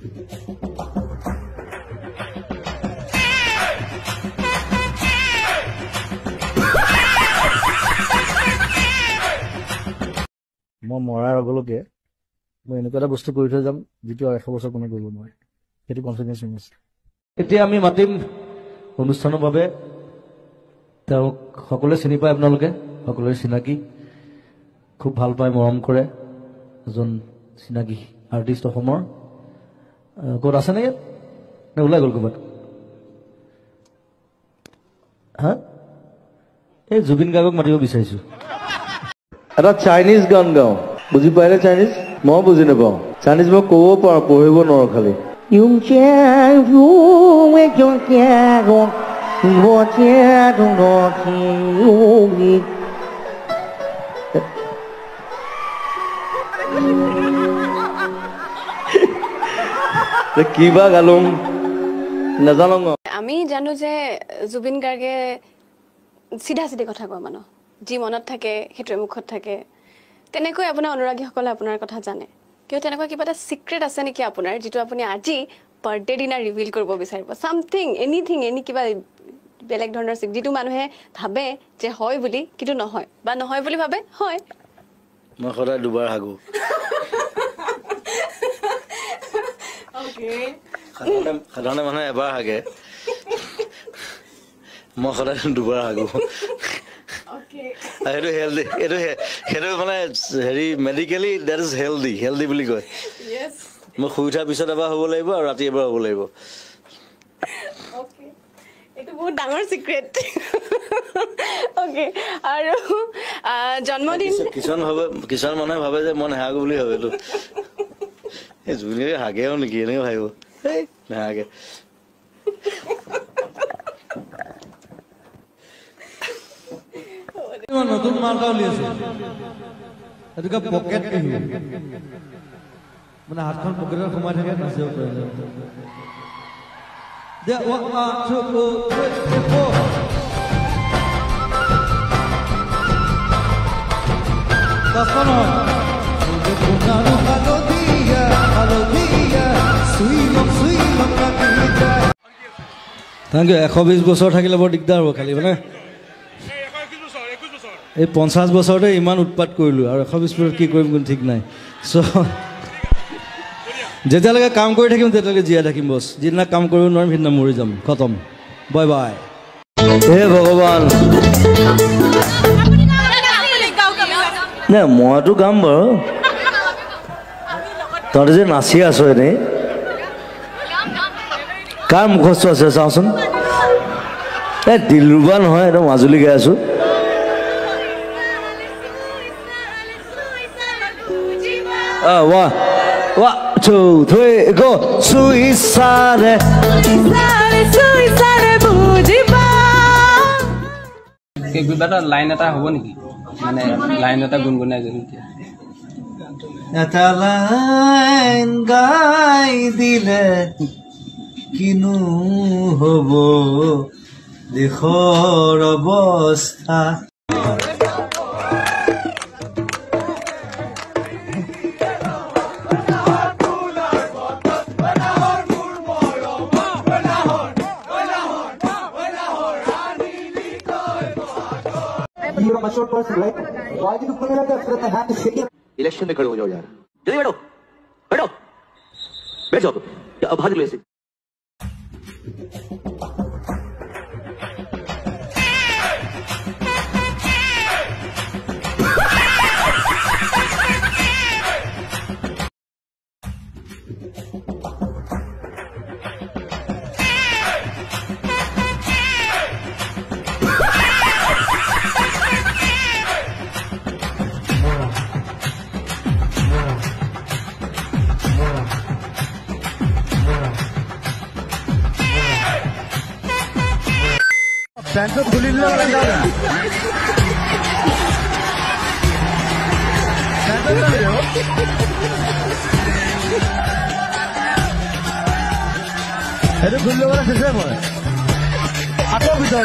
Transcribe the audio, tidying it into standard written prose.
মই মৰাৰ আগলৈকে মই এনেকুৱা এটা বস্তু কৰি থৈ যাম যিটো 100 বছৰ কোনো কৰিব নোৱাৰে সেইটো কনফিডেন্স আছে এতিয়া আমি মাতিম অনুষ্ঠানৰ বাবে তেওঁক সকলোৱে চিনি পায় আপোনালোকে সকলোৱে চিনাকি খুব ভাল পায় মৰম কৰে এজন চিনাকি আৰ্টিষ্ট অসমৰ ক'ত আছে নে নে ওলাই গ'ল ক'ৰবাত হা এই জুবিন গাৰ্গক মাতিব বিচাৰিছো এটা চাইনিজ গান গাওঁ বুজি পাইনে চাইনিজ মই বুজি নাপাওঁ চাইনিজ মই ক'ব পাৰোঁ পঢ়িব নোৱাৰোঁ খালি কিবা গালুম নাজানো আমি জানো যে জুবিন গাৰ্গে চিধা চিধি কথা কোৱা মানুহ যি মনত থাকে সেইটোৱে মুখত থাকে তেনেকৈ আপোনাৰ অনুৰাগীসকলে আপোনাৰ কথা জানে কিয় তেনেকুৱা কিবা এটা সিক্ৰেট আছে নেকি আপোনাৰ যিটো আপুনি আজি বাৰ্থডে দিনা ৰিভিল কৰিব বিচাৰিব সামথিং এনিথিং এনি কিবা বেলেগ ধৰণৰ যিটো মানুহে ভাবে যে হয় বুলি কিন্তু নহয় বা নহয় বুলি ভাবে হয় মই সদায় দুবাৰ হাগো ওকে সাধাৰণতে মানুহে এবাৰ হাগে মই সদায় দুবাৰ হাগো সেইটো হেল্ডি সেইটো মানে হেৰি মেডিকেলি দেট ইজ হেল্ডি বুলি কয় মই শুই উঠাৰ পিছত এবাৰ হ'ব লাগিব আৰু ৰাতি এবাৰ হ'ব লাগিব এইটো বহুত ডাঙৰ সিক্ৰেট ওকে আৰু জন্মদিন কিছুমান মানুহে ভাবে যে মই নেহাগো বুলি ভাবে এইটো এই জুবিনে হাগেও নেকি এনেকৈ ভাবিব এই নেহাগে নতুন মালটা উলিয়াইছে এইটো পকেট মানে হাতখন পকেটত সোমাই থাকে নাচিব পাৰে দে 1 2 3 4 দশটা নহয় থেংক ইউ 120 বছৰ থাকিলে বৰ দিগদাৰ হ'ব খালি মানে এই 50 বছৰতে ইমান উৎপাত কৰিলোঁ আৰু 120 বছৰত কি কৰিম কোনো ঠিক নাই চ' যেতিয়ালৈকে কাম কৰি থাকিম তেতিয়ালৈকে জীয়াই থাকিম বছ যিদিনা কাম কৰিব নোৱাৰিম সেইদিনা মৰি যাম খতম বাই বাই হে ভগৱান নাই মইতো গাম বাৰু তহঁতে যে নাচি আছ এনেই কাৰ মুখস্থ আছে চাওঁচোন এই দিলৰুবা নহয় একদম মাজুলী গাই আছোঁ One, 2, 3, go. Suicide. কিবা এটা লাইন এটা হ'ব নেকি মানে লাইন এটা গুণগুণাই গ'ল এটা লাইন গাই দিলে কিনো হ'ব দেশৰ অৱস্থা इलेक्शन में खड़े हो जाओ यार जल्दी बैठो बैठो बैठ जाओ अब भाग लो ऐसे Sensor खुली नहीं लगा रहा है सेंसर कर रहे हो अरे खुले वाला सिस्टम है आपको भी दो